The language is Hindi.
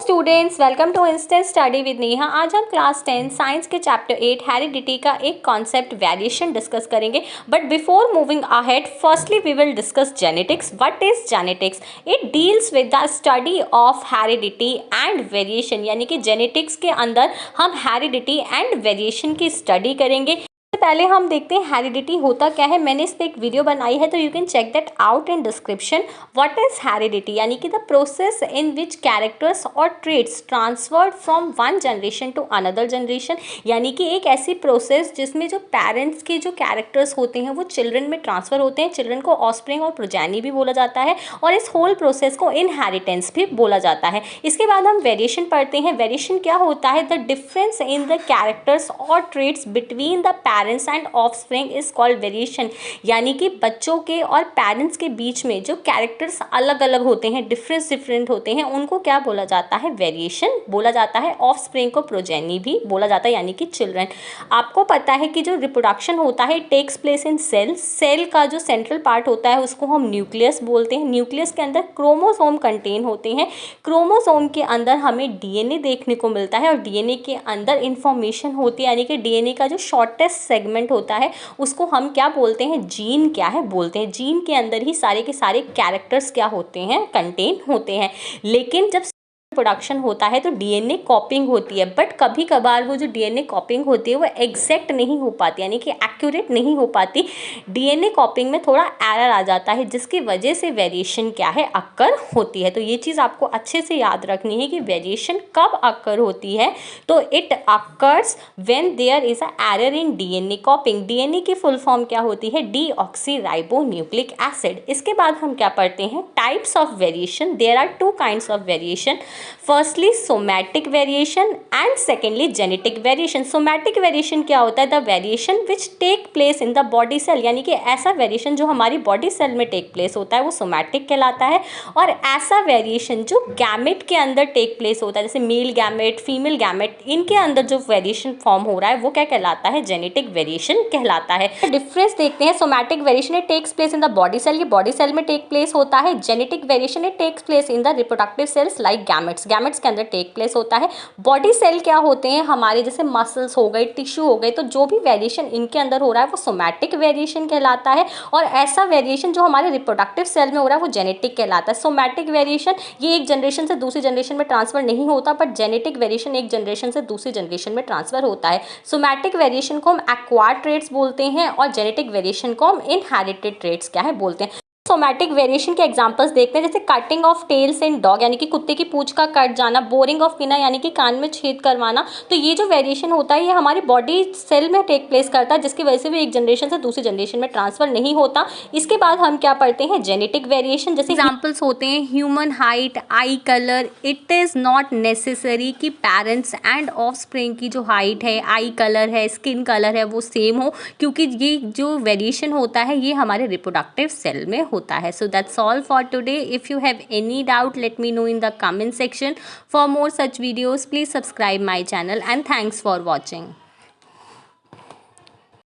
Students, welcome to instant study with Neha. आज हम क्लास 10 साइंस के चैप्टर 8 हेरिडिटी का एक कॉन्सेप्ट वेरिएशन डिस्कस करेंगे। But before moving ahead, firstly we will discuss genetics. What is genetics? It deals with the study of heredity and variation, यानी कि जेनेटिक्स के अंदर हम हेरिडिटी एंड वेरिएशन की स्टडी करेंगे। पहले हम देखते हैं हेरिडिटी होता क्या है। मैंने इस पर एक वीडियो बनाई है, तो you can check that out in description. What is heredity? यानी कि the process in which characters और traits transferred from one generation to another generation, यानी कि एक ऐसी प्रोसेस जिसमें जो पेरेंट्स के जो कैरेक्टर्स होते हैं वो चिल्ड्रन में ट्रांसफर होते हैं। चिल्ड्रन को ऑफस्प्रिंग और प्रोजेनी भी बोला जाता है, और इस होल प्रोसेस को इनहेरिटेंस भी बोला जाता है। इसके बाद हम वेरिएशन पढ़ते हैं। वेरिएशन क्या होता है? The difference in the characters और traits between the parents and offspring is called variation, यानी कि बच्चों के और पेरेंट्स के बीच में जो कैरेक्टर्स अलग अलग होते हैं, डिफरेंट होते हैं, उनको क्या बोला जाता है? वेरिएशन बोला जाता है। ऑफस्प्रिंग को प्रोजेनी भी बोला जाता है, यानी कि चिल्ड्रन। आपको पता है कि जो रिप्रोडक्शन होता है takes place in cells. Cell का जो सेंट्रल पार्ट होता है उसको हम न्यूक्लियस बोलते हैं। न्यूक्लियस के अंदर क्रोमोसोम कंटेन होते हैं। क्रोमोसोम के अंदर हमें डीएनए देखने को मिलता है, और डीएनए के अंदर इंफॉर्मेशन होती है, यानी कि डीएनए का जो शॉर्टेस्ट सेगमेंट होता है उसको हम क्या बोलते हैं? जीन क्या है बोलते हैं। जीन के अंदर ही सारे के सारे कैरेक्टर्स क्या होते हैं? कंटेन होते हैं। लेकिन जब प्रोडक्शन होता है तो डीएनए कॉपिंग होती है, बट कभी कभार वो जो डीएनए कॉपिंग होती है वो एग्जैक्ट नहीं हो पाती, यानी कि एक्यूरेट नहीं हो पाती। डीएनए कॉपिंग में थोड़ा एरर आ जाता है, जिसकी वजह से वेरिएशन क्या है? अक्कर होती है। तो ये चीज़ आपको अच्छे से याद रखनी है कि वेरिएशन कब अक्कर होती है। तो it occurs when there is a error in DNA copying. DNA की फुल फॉर्म क्या होती है? Deoxyribonucleic acid. इसके बाद हम क्या पढ़ते हैं? Types of variation. There are two kinds of variation. Firstly somatic variation and secondly genetic variation. Somatic variation क्या होता है? The variation which take place in the body cell, यानी कि ऐसा वेरिएशन जो हमारी बॉडी सेल में टेक प्लेस होता है वो सोमैटिक कहलाता है। और ऐसा वेरिएशन जो गैमेट के अंदर टेक प्लेस होता है, जैसे मेल गैमेट, फीमेल गैमेट, इनके अंदर जो वेरिएशन फॉर्म हो रहा है वो क्या कहलाता है? जेनेटिक वेरिएशन कहलाता है। डिफरेंस देखते हैं। Somatic variation it takes place in the body cell, ये बॉडी सेल में टेक प्लेस होता है। Genetic variation it takes place in the reproductive cells like gametes. Gametes के अंदर टेक प्लेस होता है। बॉडी सेल क्या होते हैं? हमारे जैसे मसल्स हो गए, टिश्यू हो गए, तो जो भी वेरिएशन इनके अंदर हो रहा है वो सोमैटिक वेरिएशन कहलाता है। और ऐसा वेरिएशन जो हमारे रिप्रोडक्टिव सेल में हो रहा है वो जेनेटिक कहलाता है। सोमैटिक वेरिएशन ये एक जनरेशन से दूसरी जनरेशन में ट्रांसफर नहीं होता, बट जेनेटिक वेरिएशन एक जनरेशन से दूसरी जनरेशन में ट्रांसफर होता है। सोमैटिक वेरिएशन को हम एक्वायर्ड ट्रेट्स बोलते हैं, और जेनेटिक वेरिएशन को हम इनहेरिटेड ट्रेट्स क्या है बोलते हैं। सोमैटिक वेरिएशन के एग्जांपल्स देखते हैं, जैसे cutting of tails in dog, यानी कि कुत्ते की पूंछ का कट जाना। बोरिंग ऑफ पिना, यानी कि कान में छेद करवाना। तो ये जो वेरिएशन होता है ये हमारी बॉडी सेल में टेक प्लेस करता है, जिसकी वजह से भी एक जनरेशन से दूसरी जनरेशन में ट्रांसफर नहीं होता। इसके बाद हम क्या पढ़ते हैं? Genetic variation. जैसे एग्जाम्पल्स होते हैं human height, I colour. It is not necessary कि पेरेंट्स एंड ऑफस्प्रिंग की जो हाइट है, आई कलर है, स्किन कलर है वो सेम हो, क्योंकि ये जो वेरिएशन होता है ये हमारे रिप्रोडक्टिव सेल में होता है। So that's all for today. If you have any doubt, let me know in the comment section. For more such videos, please subscribe my channel, and thanks for watching.